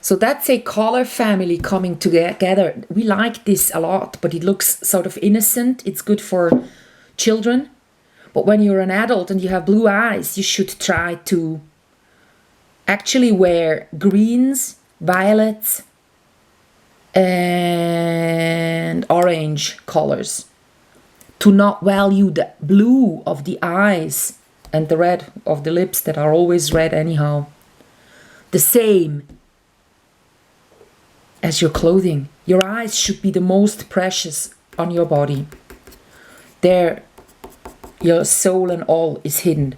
So that's a color family coming together. We like this a lot, but it looks sort of innocent. It's good for children. But when you're an adult and you have blue eyes, you should try to actually wear greens, violets, and orange colors to not value the blue of the eyes and the red of the lips that are always red anyhow. The same as your clothing. Your eyes should be the most precious on your body. There, your soul and all is hidden.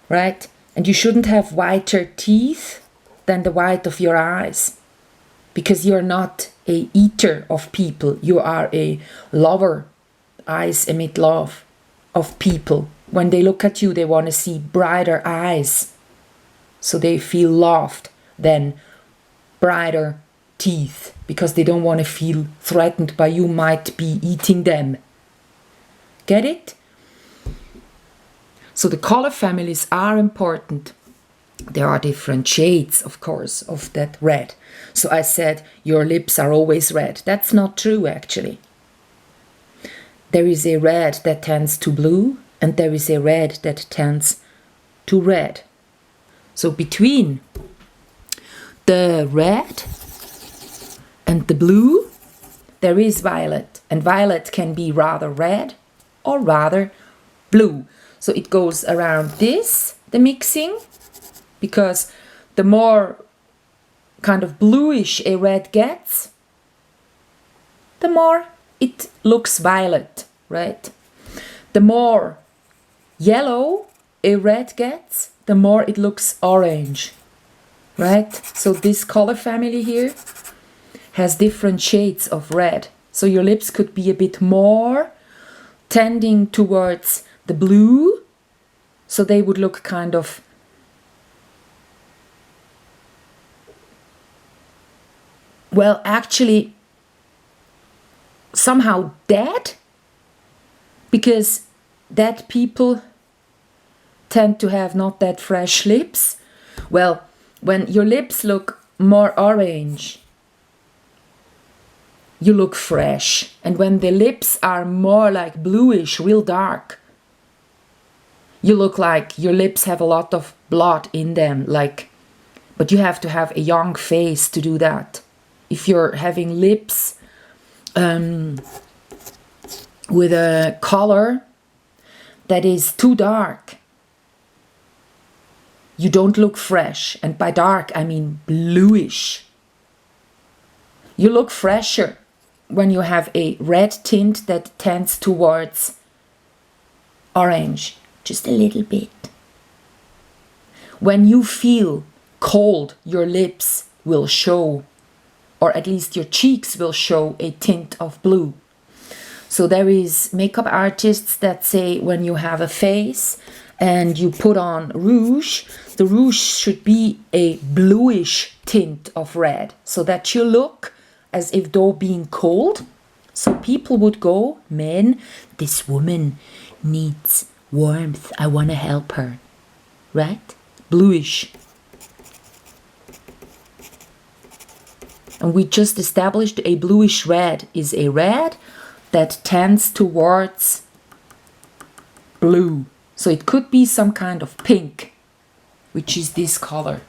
Right? And you shouldn't have whiter teeth than the white of your eyes. Because you're not a eater of people. You are a lover. Eyes emit love of people. When they look at you, they want to see brighter eyes. So they feel loved than brighter teeth. Because they don't want to feel threatened by you might be eating them. Get it? So the color families are important. There are different shades, of course, of that red. So I said, your lips are always red. That's not true, actually. There is a red that tends to blue, and there is a red that tends to red. So between the red and the blue, there is violet. And violet can be rather red or rather blue. So it goes around this, the mixing, because the more kind of bluish a red gets, the more it looks violet, right? The more yellow a red gets, the more it looks orange, right? So this color family here has different shades of red. So your lips could be a bit more tending towards the blue, so they would look kind of well, actually somehow dead, because dead people tend to have not that fresh lips. Well, when your lips look more orange, you look fresh. And when the lips are more like bluish, real dark, you look like your lips have a lot of blood in them. But you have to have a young face to do that. If you're having lips with a color that is too dark, you don't look fresh. And by dark, I mean bluish. You look fresher when you have a red tint that tends towards orange, just a little bit. When you feel cold, your lips will show, or at least your cheeks will show, a tint of blue. So there is makeup artists that say when you have a face and you put on rouge, the rouge should be a bluish tint of red, so that you look as if though being cold. So people would go, men, this woman needs warmth, I want to help her, right? Bluish. And we just established a bluish red is a red that tends towards blue. So it could be some kind of pink, which is this color.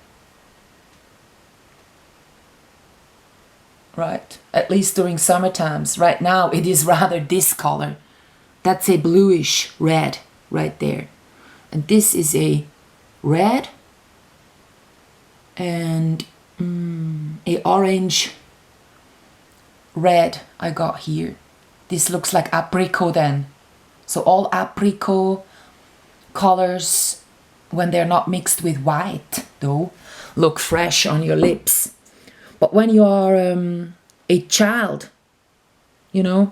Right? At least during summer times. Right now it is rather this color. That's a bluish red right there. And this is a red and a orange red I got here. This looks like apricot then. So all apricot colors, when they're not mixed with white though, look fresh on your lips. But when you are a child, you know,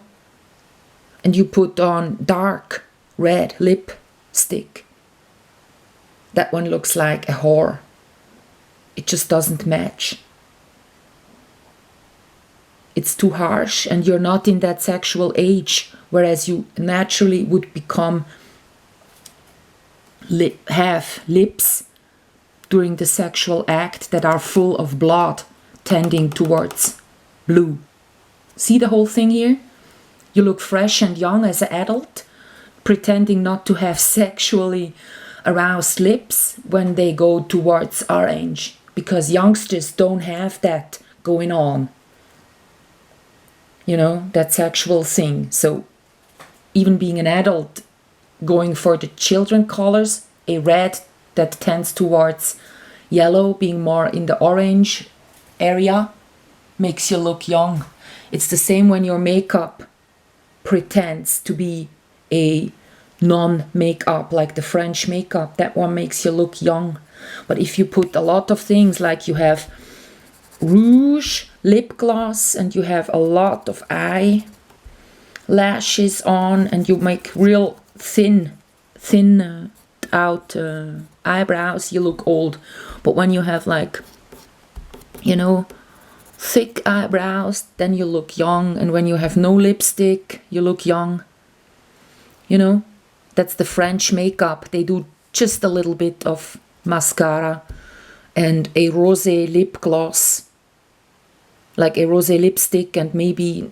and you put on dark red lipstick, that one looks like a whore. It just doesn't match. It's too harsh and you're not in that sexual age, whereas you naturally would become have lips during the sexual act that are full of blood tending towards blue. See the whole thing here? You look fresh and young as an adult, pretending not to have sexually aroused lips when they go towards orange, because youngsters don't have that going on. You know, that sexual thing. So even being an adult, going for the children colors, a red that tends towards yellow, being more in the orange area, makes you look young. It's the same when your makeup pretends to be a non-makeup, like the French makeup. That one makes you look young. But if you put a lot of things, like you have rouge, lip gloss, and you have a lot of eye lashes on, and you make real thin out eyebrows, you look old. But when you have, like, you know, thick eyebrows, then you look young. And when you have no lipstick, you look young. You know, that's the French makeup. They do just a little bit of mascara and a rosé lip gloss, like a rosé lipstick, and maybe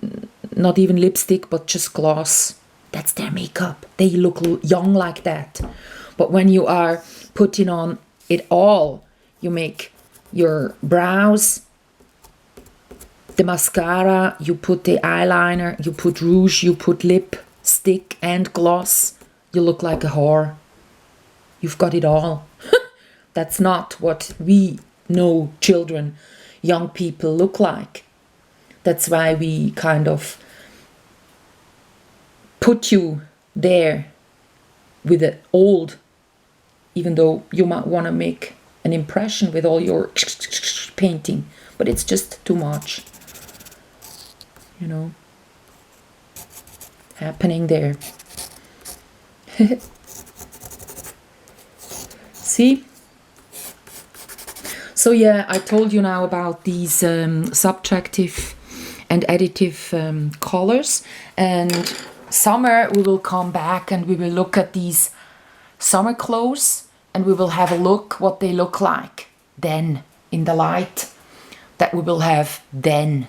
not even lipstick, but just gloss. That's their makeup. They look young like that. But when you are putting on it all, you make your brows, the mascara, you put the eyeliner, you put rouge, you put lipstick and gloss, you look like a whore. You've got it all. That's not what we know children, young people look like. That's why we kind of put you there with the old, even though you might want to make an impression with all your painting, but it's just too much, you know, happening there. See? So yeah, I told you now about these subtractive and additive colors, and summer we will come back and we will look at these summer clothes, and we will have a look what they look like then in the light that we will have then.